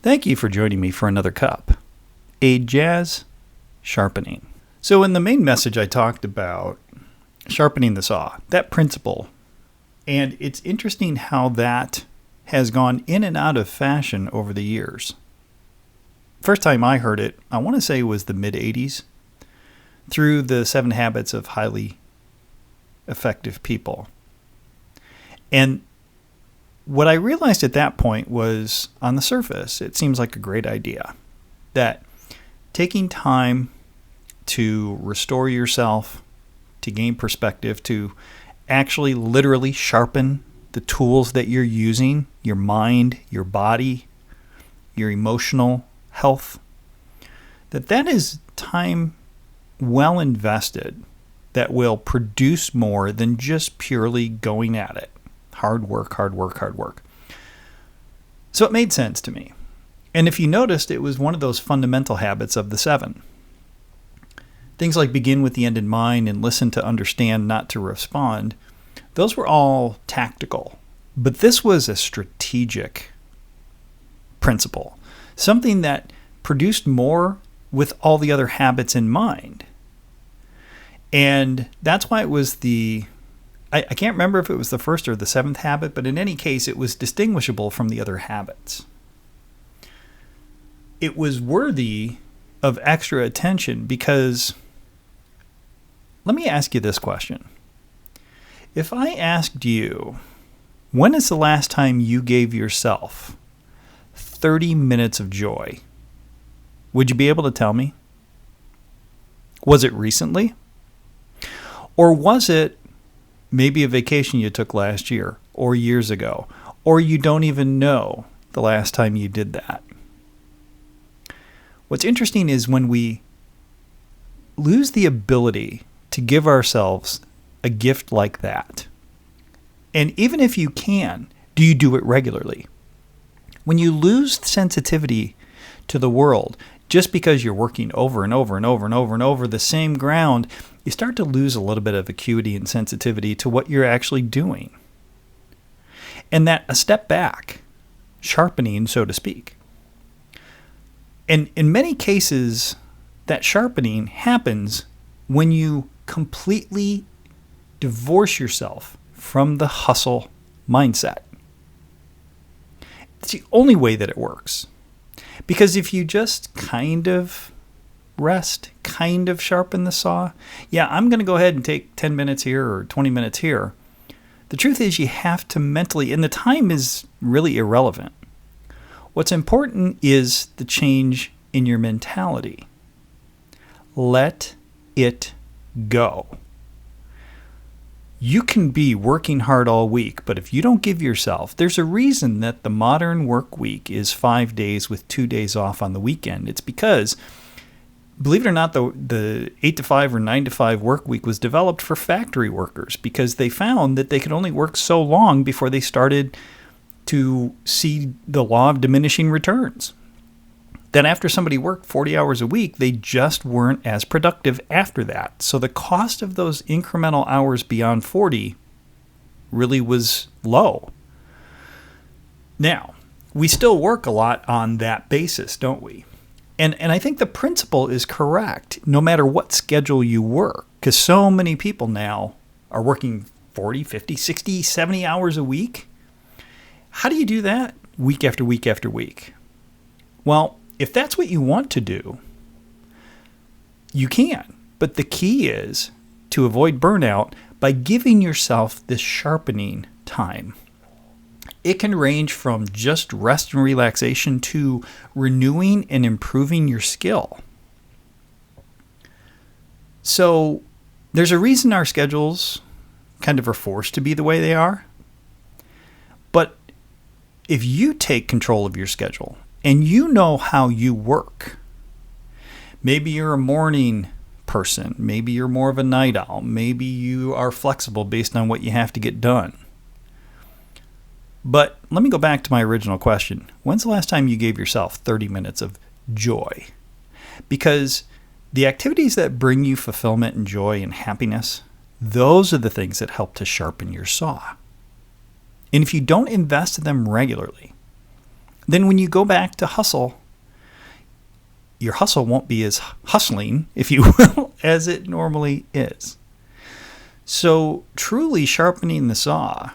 Thank you for joining me for another cup. A jazz sharpening. So in the main message I talked about sharpening the saw, that principle. And it's interesting how that has gone in and out of fashion over the years. First time I heard it, I want to say was the mid-'80s, through the 7 Habits of Highly Effective People. And what I realized at that point was, on the surface, it seems like a great idea. That taking time to restore yourself, to gain perspective, to actually literally sharpen the tools that you're using, your mind, your body, your emotional health, that is time well invested that will produce more than just purely going at it. Hard work, hard work, hard work. So it made sense to me. And if you noticed, it was one of those fundamental habits of the 7. Things like begin with the end in mind and listen to understand, not to respond. Those were all tactical. But this was a strategic principle. Something that produced more with all the other habits in mind. And that's why it was I can't remember if it was the first or the 7th habit, but in any case, it was distinguishable from the other habits. It was worthy of extra attention because, let me ask you this question. If I asked you, when is the last time you gave yourself 30 minutes of joy? Would you be able to tell me? Was it recently? Or was it maybe a vacation you took last year or years ago, or you don't even know the last time you did that? What's interesting is when we lose the ability to give ourselves a gift like that, and even if you can, do you do it regularly? When you lose sensitivity to the world just because you're working over and over and over and over and over the same ground, you start to lose a little bit of acuity and sensitivity to what you're actually doing. And that a step back, sharpening, so to speak. And in many cases, that sharpening happens when you completely divorce yourself from the hustle mindset. It's the only way that it works. Because if you just kind of rest, kind of sharpen the saw, I'm going to go ahead and take 10 minutes here or 20 minutes here. The truth is you have to mentally, and the time is really irrelevant. What's important is the change in your mentality. Let it go. You can be working hard all week, but if you don't give yourself, there's a reason that the modern work week is 5 days with 2 days off on the weekend. It's because, believe it or not, the 8 to 5 or 9 to 5 work week was developed for factory workers because they found that they could only work so long before they started to see the law of diminishing returns. Then after somebody worked 40 hours a week, they just weren't as productive after that. So the cost of those incremental hours beyond 40 really was low. Now, we still work a lot on that basis, don't we? And I think the principle is correct, no matter what schedule you work, because so many people now are working 40, 50, 60, 70 hours a week. How do you do that week after week after week? Well, if that's what you want to do, you can. But the key is to avoid burnout by giving yourself this sharpening time. It can range from just rest and relaxation to renewing and improving your skill. So there's a reason our schedules kind of are forced to be the way they are. But if you take control of your schedule and you know how you work, maybe you're a morning person, maybe you're more of a night owl, maybe you are flexible based on what you have to get done. But let me go back to my original question. When's the last time you gave yourself 30 minutes of joy? Because the activities that bring you fulfillment and joy and happiness, those are the things that help to sharpen your saw. And if you don't invest in them regularly, then when you go back to hustle, your hustle won't be as hustling, if you will, as it normally is. So truly sharpening the saw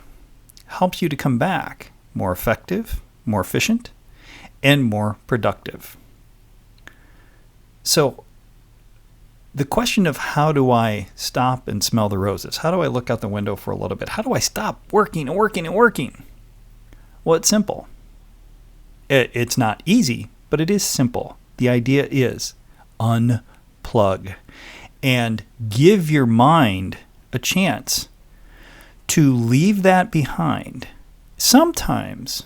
helps you to come back more effective, more efficient, and more productive. So the question of how do I stop and smell the roses? How do I look out the window for a little bit? How do I stop working and working and working? Well, it's simple. It's not easy, but it is simple. The idea is unplug and give your mind a chance to leave that behind. Sometimes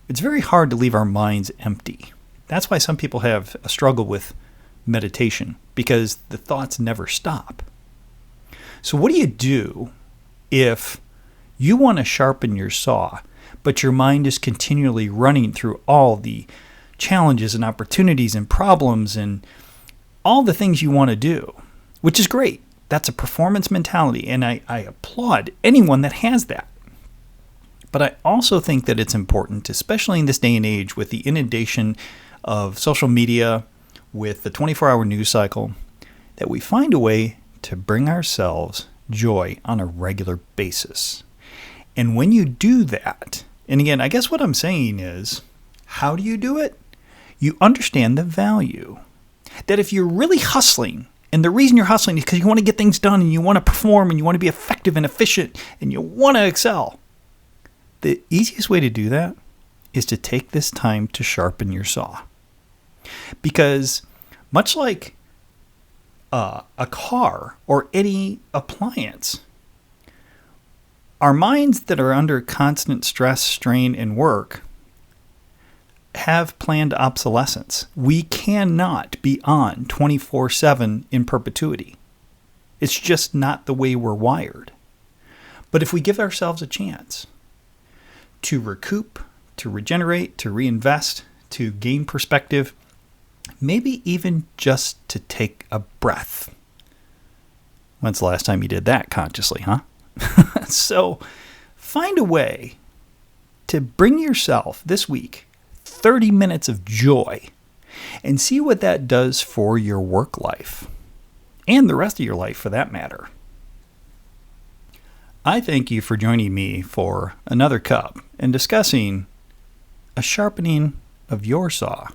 it's very hard to leave our minds empty. That's why some people have a struggle with meditation, because the thoughts never stop. So what do if you want to sharpen your saw, but your mind is continually running through all the challenges and opportunities and problems and all the things you want to do, which is great. That's a performance mentality, and I applaud anyone that has that. But I also think that it's important, especially in this day and age with the inundation of social media, with the 24-hour news cycle, that we find a way to bring ourselves joy on a regular basis. And when you do that, and again, I guess what I'm saying is, how do you do it? You understand the value. That if you're really hustling, and the reason you're hustling is because you want to get things done and you want to perform and you want to be effective and efficient and you want to excel, the easiest way to do that is to take this time to sharpen your saw. Because much like a car or any appliance, our minds that are under constant stress, strain, and work have planned obsolescence. We cannot be on 24/7 in perpetuity. It's just not the way we're wired. But if we give ourselves a chance to recoup, to regenerate, to reinvest, to gain perspective, maybe even just to take a breath. When's the last time you did that consciously, huh? So find a way to bring yourself this week 30 minutes of joy and see what that does for your work life and the rest of your life for that matter. I thank you for joining me for another cup and discussing a sharpening of your saw